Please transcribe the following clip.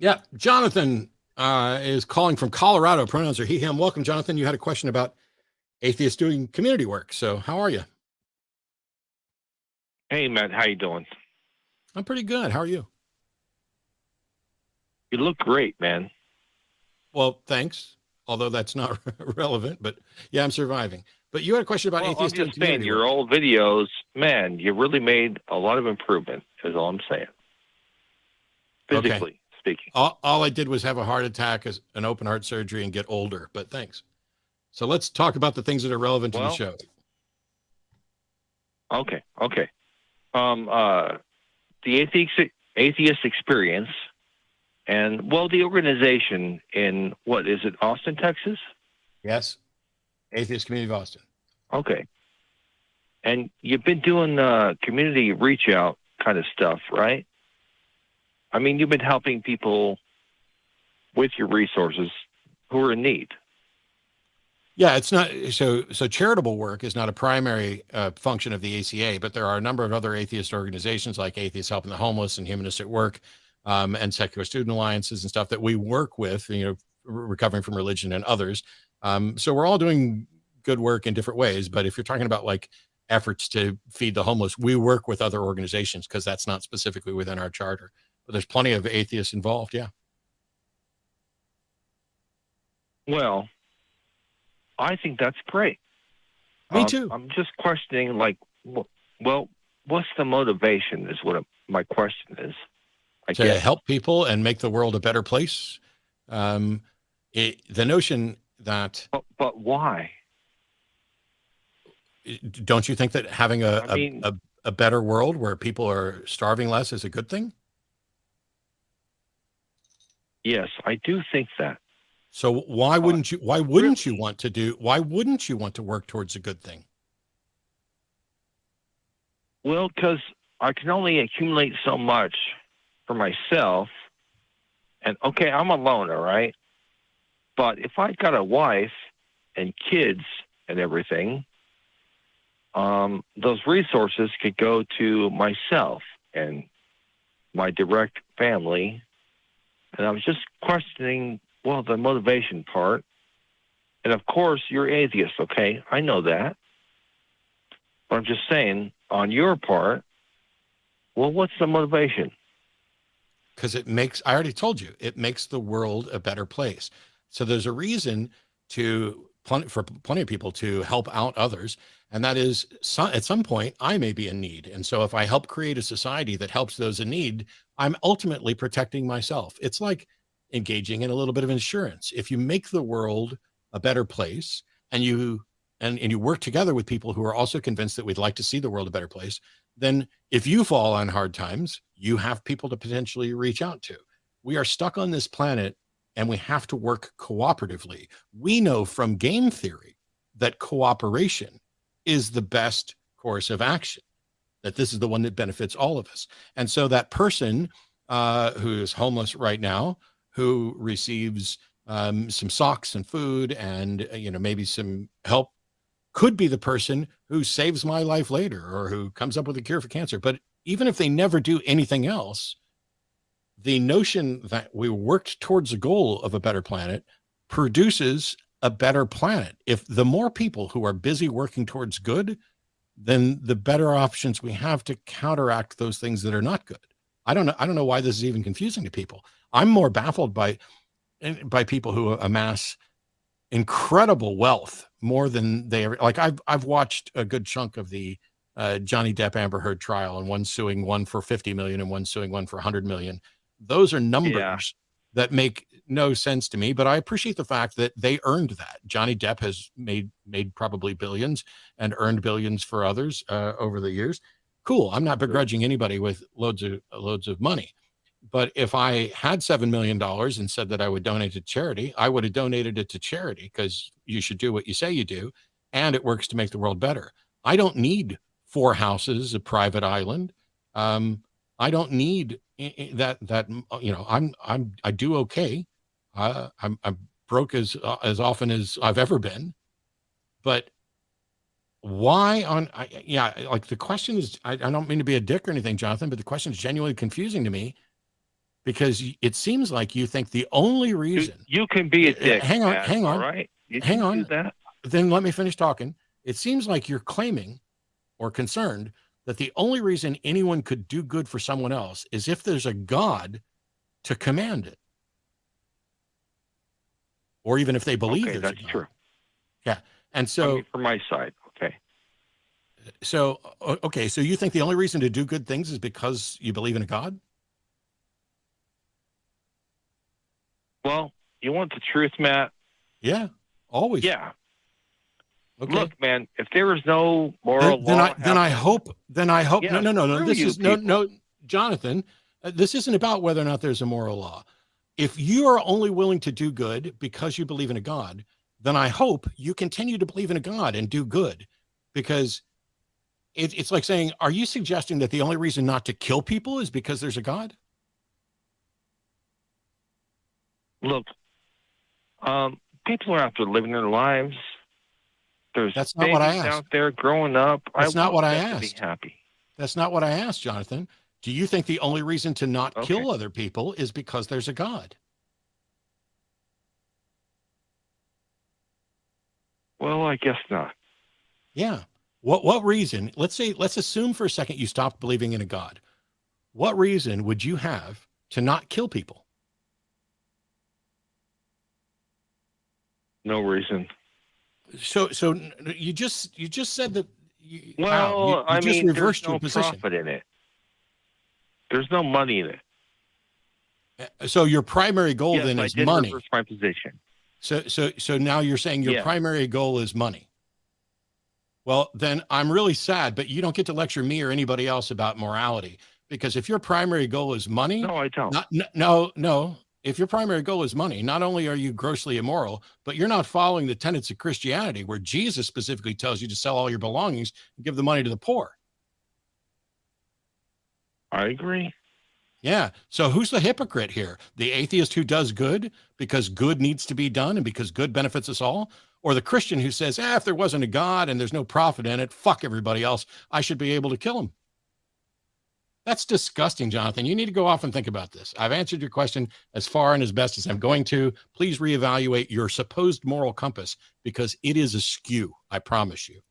Yeah, Jonathan is calling from Colorado. Pronouns are he, him. Welcome, Jonathan. You had a question about atheists doing community work. So how are you? Hey, Matt, how you doing? I'm pretty good. How are you? You look great, man. Well, thanks. Although that's not relevant, but yeah, I'm surviving. But you had a question about Well, I'm atheists doing just saying, community your work. old videos, man, you really made a lot of improvement, is all I'm saying. Okay. Physically speaking. All I did was have a heart attack, as an open heart surgery, and get older. But thanks. So let's talk about the things that are relevant to the Well, show. okay. Um, uh, the Atheist Experience, and, well, the organization in, what, is it Austin, Texas? Yes. Atheist Community of Austin. Okay. And you've been doing community reach out kind of stuff, right? I mean, you've been helping people with your resources who are in need. Yeah, it's not so charitable work is not a primary function of the ACA, but there are a number of other atheist organizations like Atheists Helping the Homeless and Humanistic Work, and secular student alliances and stuff that we work with, recovering from religion and others. So we're all doing good work in different ways. But if you're talking about like efforts to feed the homeless, we work with other organizations because that's not specifically within our charter. But there's plenty of atheists involved. Yeah. Well, I think that's great. Me too. I'm just questioning, like, well, what's the motivation? Is what my question is. I To guess. help people and make the world a better place. The notion that But why? don't you think that having I mean, a better world where people are starving less is a good thing? yes, I do think that. So Uh, why wouldn't you really? want to do why wouldn't you want to work towards a good thing? Well, because I can only accumulate so much for myself, and okay, I'm a loner, right? But if I got a wife and kids and everything, those resources could go to myself and my direct family. And I was just questioning, well, the motivation part. And of course, you're atheist, okay? I know that. But I'm just saying, on your part, well, what's the motivation? Because I already told you, it makes the world a better place. So there's a reason for plenty of people to help out others. And that is at some point, I may be in need. And so if I help create a society that helps those in need, I'm ultimately protecting myself. It's like engaging in a little bit of insurance. If you make the world a better place and you work together with people who are also convinced that we'd like to see the world a better place, then if you fall on hard times, you have people to potentially reach out to. We are stuck on this planet and we have to work cooperatively. We know from game theory that cooperation is the best course of action, that this is the one that benefits all of us. And so that person who is homeless right now, who receives some socks and food and maybe some help, could be the person who saves my life later or who comes up with a cure for cancer. But even if they never do anything else, the notion that we worked towards a goal of a better planet produces a better planet. If the more people who are busy working towards good, then the better options we have to counteract those things that are not good. I don't know why this is even confusing to people. I'm more baffled by people who amass incredible wealth, more than they ever like. I've watched a good chunk of the Johnny Depp Amber Heard trial, and one suing one for 50 million and one suing one for 100 million. Those are Yeah. numbers that make no sense to me, but I appreciate the fact that they earned that. Johnny Depp has made probably billions and earned billions for others over the years. Cool. I'm not True. begrudging anybody with loads of money. But if I had $7 million and said that I would donate to charity, I would have donated it to charity, because you should do what you say you do, and it works to make the world better. I don't need four houses, a private island. I don't need that. I do okay. I'm broke as often as I've ever been, but why on? Like the question is, I don't mean to be a dick or anything, Jonathan, but the question is genuinely confusing to me. because it seems like you think the only reason. You can be a dick. Hang on, Matt, hang on, all right? You hang can on. do that. Then let me finish talking. It seems like you're claiming or concerned that the only reason anyone could do good for someone else is if there's a God to command it. Or even if they believe Okay, there's that's a God. true. Yeah. And so, I mean, from my side, okay. so you think the only reason to do good things is because you believe in a God? Well, you want the truth, Matt? Yeah, always. Yeah. Okay. Look, man, if there was no moral law, then I hope. Yeah, No. screw you people. Jonathan, this isn't about whether or not there's a moral law. If you are only willing to do good because you believe in a God, then I hope you continue to believe in a God and do good, because it's like saying, are you suggesting that the only reason not to kill people is because there's a God? Look, people are out there living their lives. There's That's not what I babies asked. out there growing up. That's not what I want them to asked. be happy. That's not what I asked, Jonathan. Do you think the only reason to not Okay. kill other people is because there's a God? Well, I guess not. Yeah. What reason? Let's assume for a second you stopped believing in a God. What reason would you have to not kill people? No reason. So you just said that. Well, you just reversed there's no your position. profit in it. There's no money in it. So your primary goal Yes, then I is did money. reverse my position. So now you're saying your Yeah. primary goal is money. Well, then I'm really sad, but you don't get to lecture me or anybody else about morality, because if your primary goal is money, No, I don't. no. If your primary goal is money, not only are you grossly immoral, but you're not following the tenets of Christianity, where Jesus specifically tells you to sell all your belongings and give the money to the poor. I agree. Yeah. So who's the hypocrite here? The atheist who does good because good needs to be done and because good benefits us all? Or the Christian who says, if there wasn't a God and there's no profit in it, fuck everybody else, I should be able to kill him. That's disgusting, Jonathan. You need to go off and think about this. I've answered your question as far and as best as I'm going to. Please reevaluate your supposed moral compass, because it is askew, I promise you.